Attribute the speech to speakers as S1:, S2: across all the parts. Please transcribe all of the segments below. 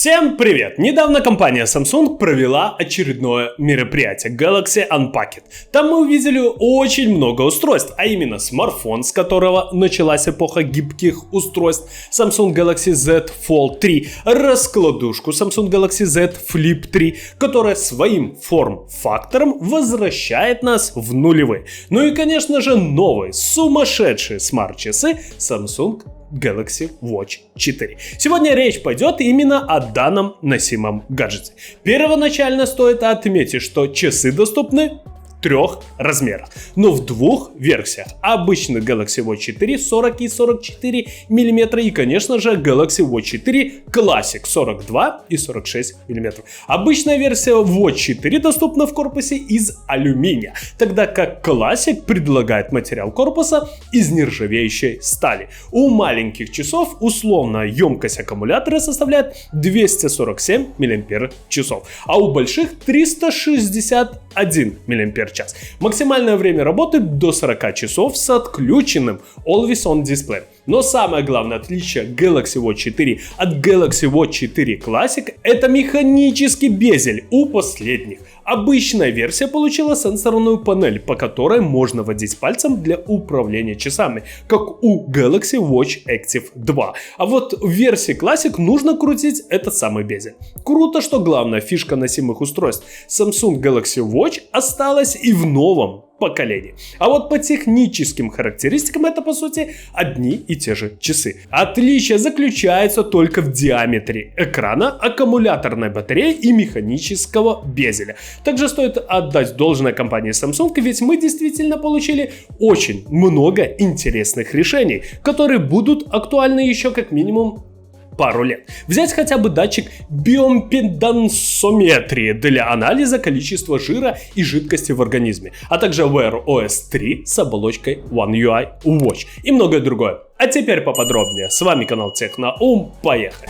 S1: Всем привет! Недавно компания Samsung провела очередное мероприятие Galaxy Unpacked. Там мы увидели очень много устройств, а именно смартфон, с которого началась эпоха гибких устройств, Samsung Galaxy Z Fold 3, раскладушку Samsung Galaxy Z Flip 3, которая своим форм-фактором возвращает нас в нулевые. Ну и конечно же новые сумасшедшие смарт-часы Samsung Galaxy Watch 4. Сегодня речь пойдет именно о данном носимом гаджете. Первоначально стоит отметить, что часы доступны в трех размерах, но в двух версиях. Обычный Galaxy Watch 4 40 и 44 мм и, конечно же, Galaxy Watch 4 Classic 42 и 46 мм. Обычная версия Watch 4 доступна в корпусе из алюминия, тогда как Classic предлагает материал корпуса из нержавеющей стали. У маленьких часов условная емкость аккумулятора составляет 247 мАч, а у больших 361 мАч. Максимальное время работы до 40 часов с отключенным Always On дисплеем. Но самое главное отличие Galaxy Watch 4 от Galaxy Watch 4 Classic — это механический безель у последних. Обычная версия получила сенсорную панель, по которой можно водить пальцем для управления часами, как у Galaxy Watch Active 2. А вот в версии Classic нужно крутить этот самый безель. Круто, что главная фишка носимых устройств Samsung Galaxy Watch осталась и в новом поколении. А вот по техническим характеристикам это по сути одни и те же часы. Отличие заключается только в диаметре экрана, аккумуляторной батареи и механического безеля. Также стоит отдать должное компании Samsung, ведь мы действительно получили очень много интересных решений, которые будут актуальны еще как минимум пару лет. Взять хотя бы датчик биоимпедансометрии для анализа количества жира и жидкости в организме, а также Wear OS 3 с оболочкой One UI Watch и многое другое. А теперь поподробнее. С вами канал Техноум. Поехали!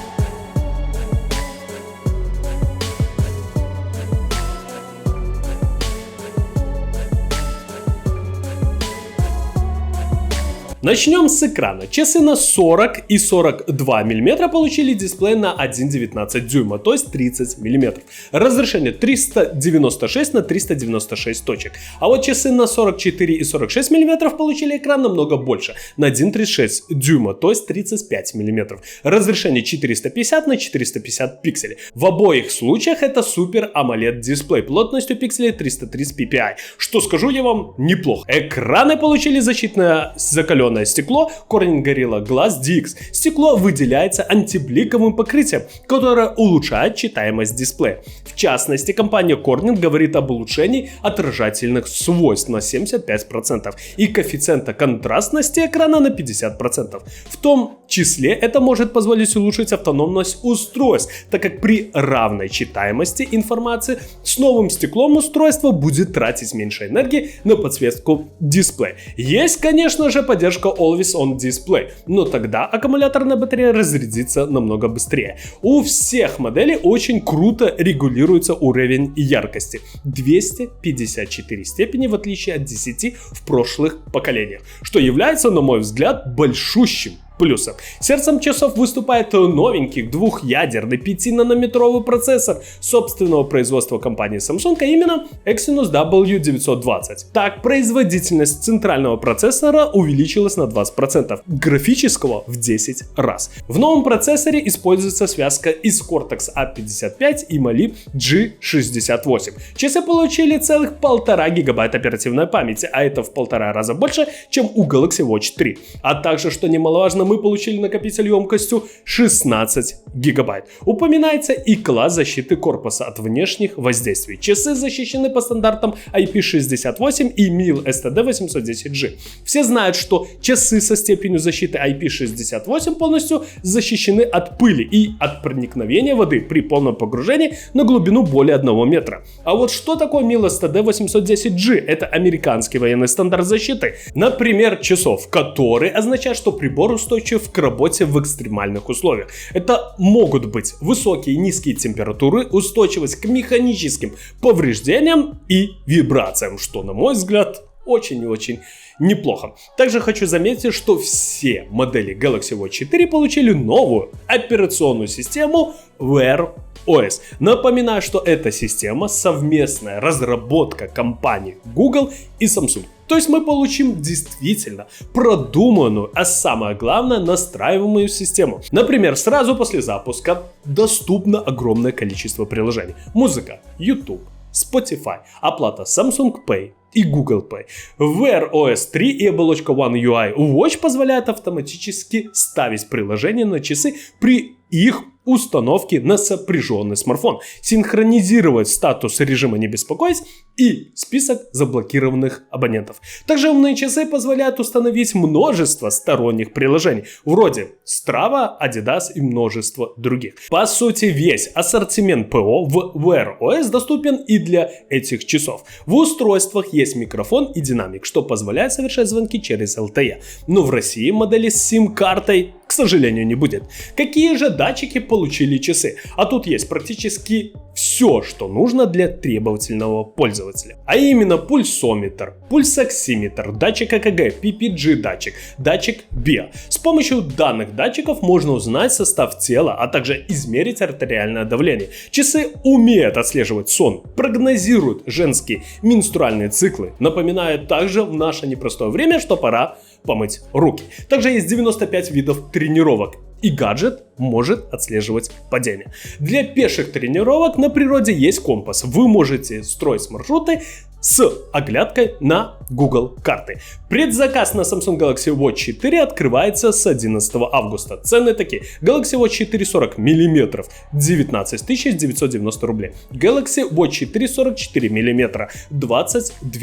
S1: Начнем с экрана. Часы на 40 и 42 мм получили дисплей на 1,19 дюйма, то есть 30 мм. Разрешение 396 на 396 точек. А вот часы на 44 и 46 мм получили экран намного больше, на 1,36 дюйма, то есть 35 мм. Разрешение 450 на 450 пикселей. В обоих случаях это Super AMOLED дисплей плотностью пикселей 330 ppi, что, скажу я вам, неплохо. Экраны получили защитное закаленное стекло Corning Gorilla Glass DX. Стекло выделяется антибликовым покрытием, которое улучшает читаемость дисплея. В частности, компания Corning говорит об улучшении отражательных свойств на 75% и коэффициента контрастности экрана на 50%. В том числе это может позволить улучшить автономность устройств, так как при равной читаемости информации с новым стеклом устройство будет тратить меньше энергии на подсветку дисплея. Есть, конечно же, поддержка Always On дисплей, но тогда аккумуляторная батарея разрядится намного быстрее. У всех моделей очень круто регулируется уровень яркости. 254 степени в отличие от 10 в прошлых поколениях, что является, на мой взгляд, большущим плюсом. Сердцем часов выступает новенький двухъядерный 5-нанометровый процессор собственного производства компании Samsung, а именно Exynos W920. Так, производительность центрального процессора увеличилась на 20%, графического в 10 раз. В новом процессоре используется связка из Cortex A55 и Mali G68. Часы получили целых 1,5 гигабайта оперативной памяти, а это в 1,5 раза больше, чем у Galaxy Watch 3. А также, что немаловажно, мы получили накопитель емкостью 16 гигабайт. Упоминается и класс защиты корпуса от внешних воздействий. Часы защищены по стандартам IP68 и MIL STD810G. Все знают, что часы со степенью защиты IP68 полностью защищены от пыли и от проникновения воды при полном погружении на глубину более 1 метра. А вот что такое MIL STD810G? Это американский военный стандарт защиты, например, часов, который означает, что прибор устойчив к работе в экстремальных условиях. Это могут быть высокие и низкие температуры, устойчивость к механическим повреждениям и вибрациям, что, на мой взгляд, очень и очень неплохо. Также хочу заметить, что все модели Galaxy Watch 4 получили новую операционную систему Wear OS. Напоминаю, что эта система совместная разработка компаний Google и Samsung. То есть мы получим действительно продуманную, а самое главное, настраиваемую систему. Например, сразу после запуска доступно огромное количество приложений. Музыка, YouTube, Spotify, оплата Samsung Pay и Google Pay. Wear OS 3 и оболочка One UI Watch позволяют автоматически ставить приложения на часы при их установке на сопряженный смартфон, синхронизировать статус режима «Не беспокоить» и список заблокированных абонентов. Также умные часы позволяют установить множество сторонних приложений, вроде Strava, Adidas и множество других. По сути, весь ассортимент ПО в Wear OS доступен и для этих часов. В устройствах есть микрофон и динамик, что позволяет совершать звонки через LTE. Но в России модели с сим-картой, к сожалению, не будет. Какие же датчики получили часы? А тут есть практически все, что нужно для требовательного пользователя. А именно пульсометр, пульсоксиметр, датчик ЭКГ, PPG датчик, датчик BIA. С помощью данных датчиков можно узнать состав тела, а также измерить артериальное давление. Часы умеют отслеживать сон, прогнозируют женские менструальные циклы. Напоминают также в наше непростое время, что пора помыть руки. Также есть 95 видов тренировок. И гаджет может отслеживать падение. Для пеших тренировок на природе есть компас. Вы можете строить маршруты с оглядкой на Google карты. Предзаказ на Samsung Galaxy Watch 4 открывается с 11 августа. Цены такие. Galaxy Watch 4 40 мм 19 990 рублей. Galaxy Watch 4 44 мм 22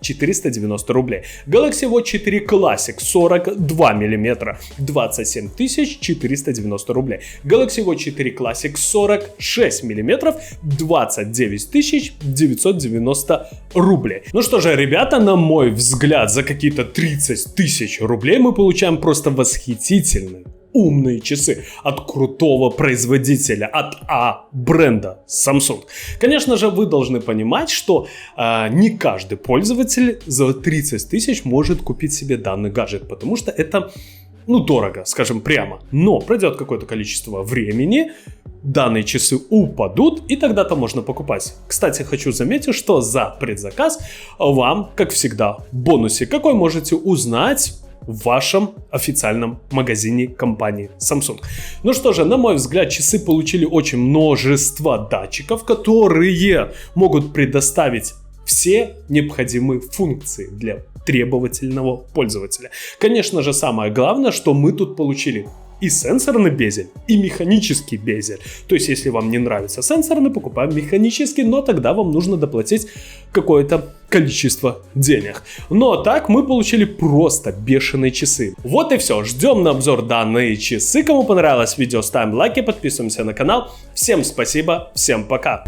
S1: 490 рублей. Galaxy Watch 4 Classic 42 мм 27 490 рублей. Galaxy Watch 4 Classic 46 мм 29 990 рублей. Ну что же, ребята, на мой взгляд, за какие-то 30 тысяч рублей мы получаем просто восхитительные умные часы от крутого производителя, от бренда Samsung. Конечно же, вы должны понимать, что не каждый пользователь за 30 тысяч может купить себе данный гаджет, потому что это дорого, скажем прямо. Но пройдет какое-то количество времени, данные часы упадут, и тогда-то можно покупать. Кстати, хочу заметить, что за предзаказ вам, как всегда, в бонусе, какой можете узнать в вашем официальном магазине компании Samsung. Ну что же, на мой взгляд, часы получили очень множество датчиков, которые могут предоставить все необходимые функции для требовательного пользователя. Конечно же, самое главное, что мы тут получили и сенсорный безель, и механический безель. То есть, если вам не нравится сенсорный, покупаем механический, но тогда вам нужно доплатить какое-то количество денег. Но так мы получили просто бешеные часы. Вот и все. Ждем на обзор данные часы. Кому понравилось видео, ставим лайки, подписываемся на канал. Всем спасибо, всем пока.